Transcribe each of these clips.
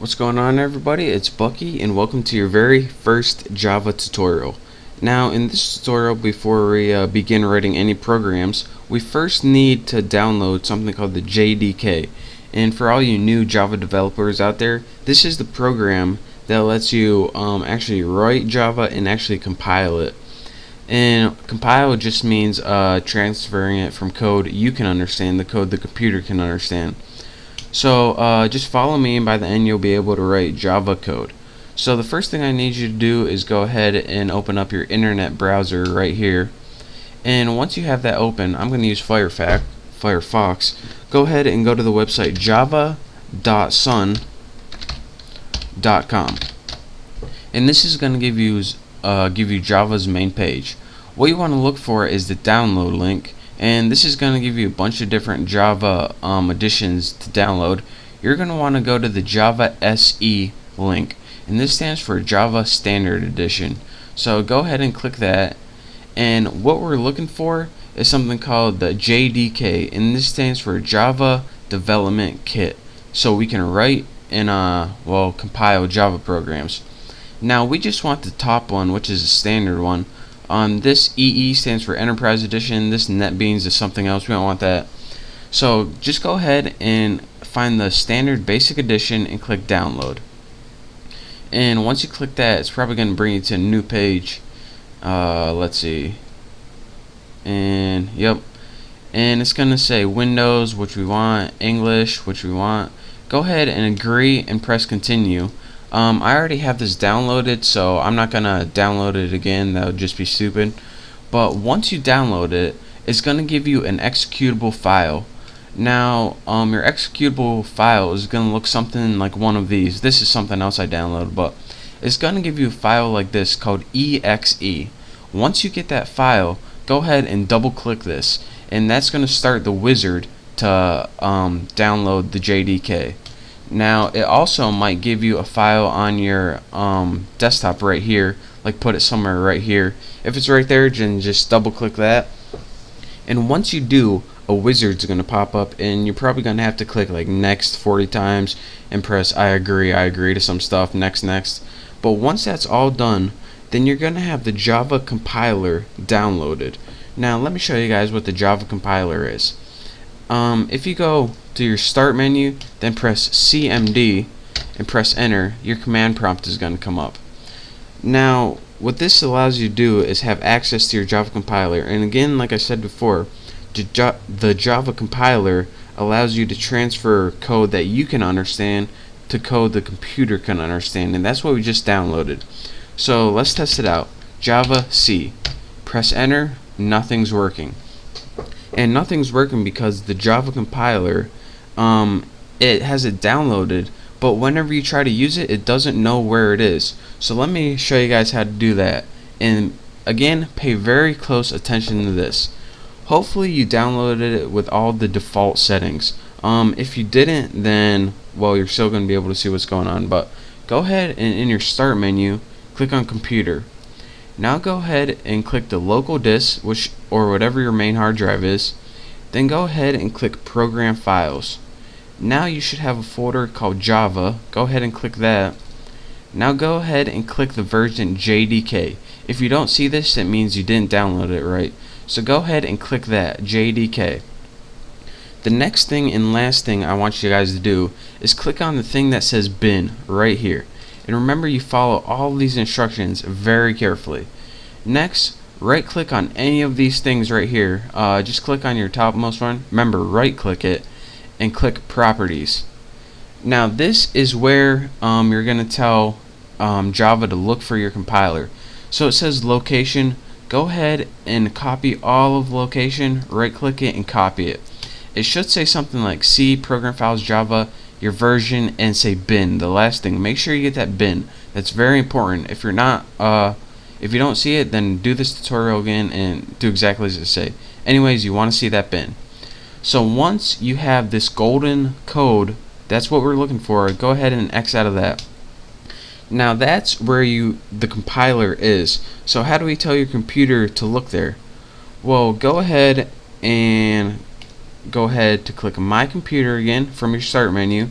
What's going on, everybody? It's Bucky and welcome to your very first Java tutorial. Now in this tutorial, before we begin writing any programs, we first need to download something called the JDK. And for all you new Java developers out there, this is the program that lets you actually write Java and actually compile it. And compile just means transferring it from code you can understand, the code the computer can understand. So just follow me, and by the end you'll be able to write Java code. So the first thing I need you to do is go ahead and open up your internet browser right here. And once you have that open, I'm going to use Firefox. Go ahead and go to the website java.sun.com. And this is going to give you Java's main page. What you want to look for is the download link, and this is going to give you a bunch of different Java editions to download. You're going to want to go to the Java SE link, and this stands for Java Standard Edition. So go ahead and click that, and what we're looking for is something called the JDK, and this stands for Java Development Kit, so we can write and compile Java programs. Now we just want the top one, which is a standard one. This EE stands for Enterprise Edition. This NetBeans is something else. We don't want that. So just go ahead and find the standard basic edition and click download. And once you click that, it's probably going to bring you to a new page. Let's see. And yep. And it's going to say Windows, which we want, English, which we want. Go ahead and agree and press continue. I already have this downloaded, so I'm not gonna download it again. That would just be stupid. But once you download it, it's gonna give you an executable file. Now, your executable file is gonna look something like one of these. This is something else I downloaded, but it's gonna give you a file like this called exe. Once you get that file, go ahead and double-click this, and that's gonna start the wizard to download the JDK. Now it also might give you a file on your desktop right here, like put it somewhere right here. If it's right there, then just double click that, and once you do, a wizard's gonna pop up, and you're probably gonna have to click like next 40 times and press I agree to some stuff, next. But once that's all done, then you're gonna have the Java compiler downloaded. Now let me show you guys what the Java compiler is. If you go to your start menu, then press CMD and press enter, your command prompt is going to come up. Now what this allows you to do is have access to your Java compiler, and again, like I said before, the Java compiler allows you to transfer code that you can understand to code the computer can understand, and that's what we just downloaded. So let's test it out. Java C, press enter, nothing's working. And nothing's working because the Java compiler, it has it downloaded, but whenever you try to use it, it doesn't know where it is. So let me show you guys how to do that. And again, pay very close attention to this. Hopefully you downloaded it with all the default settings. If you didn't, then well, you're still going to be able to see what's going on. But go ahead and in your start menu, click on computer. Now go ahead and click the local disk, or whatever your main hard drive is. Then go ahead and click program files. Now you should have a folder called Java. Go ahead and click that. Now go ahead and click the version JDK. If you don't see this, it means you didn't download it right. So go ahead and click that, JDK. The next thing and last thing I want you guys to do is click on the thing that says bin right here. And remember, you follow all these instructions very carefully. Next, right click on any of these things right here. Just click on your topmost one. Remember, right click it and click properties. Now this is where you're going to tell Java to look for your compiler. So it says location. Go ahead and copy all of location, right click it and copy it. It should say something like C, program files, Java, your version, and say bin, the last thing. Make sure you get that bin. That's very important. If you're not, if you don't see it, then do this tutorial again and do exactly as it say. Anyways, you want to see that bin. So once you have this golden code, that's what we're looking for. Go ahead and X out of that. Now that's where the compiler is. So how do we tell your computer to look there? Well, go ahead to click My Computer again from your start menu,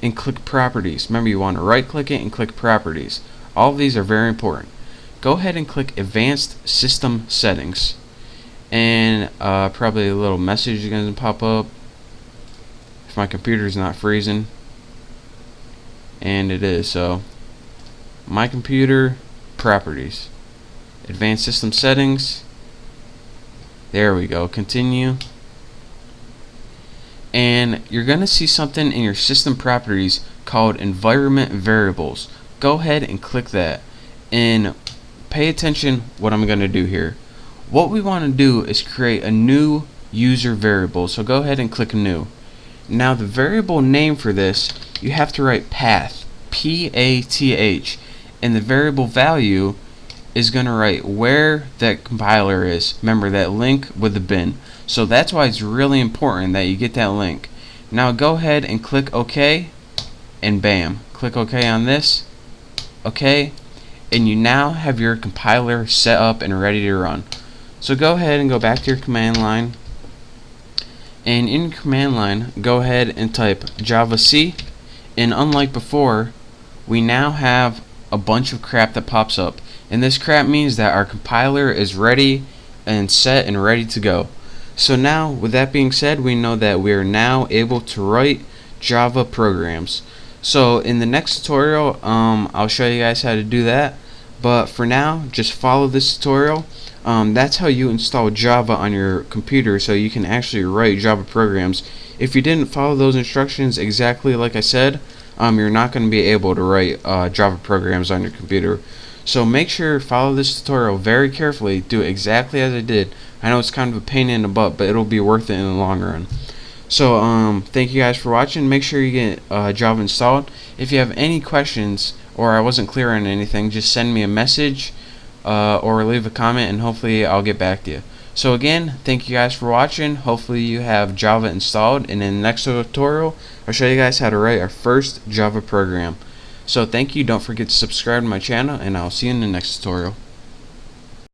and click properties. Remember, you want to right click it and click properties. All of these are very important. Go ahead and click advanced system settings, and probably a little message is going to pop up if my computer is not freezing, and it is. So my computer, properties, advanced system settings, there we go, continue, and you're gonna see something in your system properties called environment variables. Go ahead and click that, and pay attention what I'm gonna do here. What we want to do is create a new user variable, so go ahead and click new. Now the variable name for this, you have to write path, P-A-T-H, and the variable value is going to write where that compiler is. Remember that link with the bin. So that's why it's really important that you get that link. Now go ahead and click OK, and bam, click OK on this, OK, and you now have your compiler set up and ready to run. So go ahead and go back to your command line, and in command line go ahead and type javac, and unlike before, we now have a bunch of crap that pops up, and this crap means that our compiler is ready and set and ready to go. So now, with that being said, we know that we are now able to write Java programs. So in the next tutorial, I'll show you guys how to do that, but for now, just follow this tutorial. That's how you install Java on your computer, so you can actually write Java programs. If you didn't follow those instructions exactly like I said, you're not going to be able to write Java programs on your computer. So make sure to follow this tutorial very carefully. Do it exactly as I did. I know it's kind of a pain in the butt, but it'll be worth it in the long run. So thank you guys for watching. Make sure you get Java installed. If you have any questions or I wasn't clear on anything, just send me a message or leave a comment, and hopefully I'll get back to you. So again, thank you guys for watching. Hopefully you have Java installed, and in the next tutorial I'll show you guys how to write our first Java program. So thank you, don't forget to subscribe to my channel, and I'll see you in the next tutorial.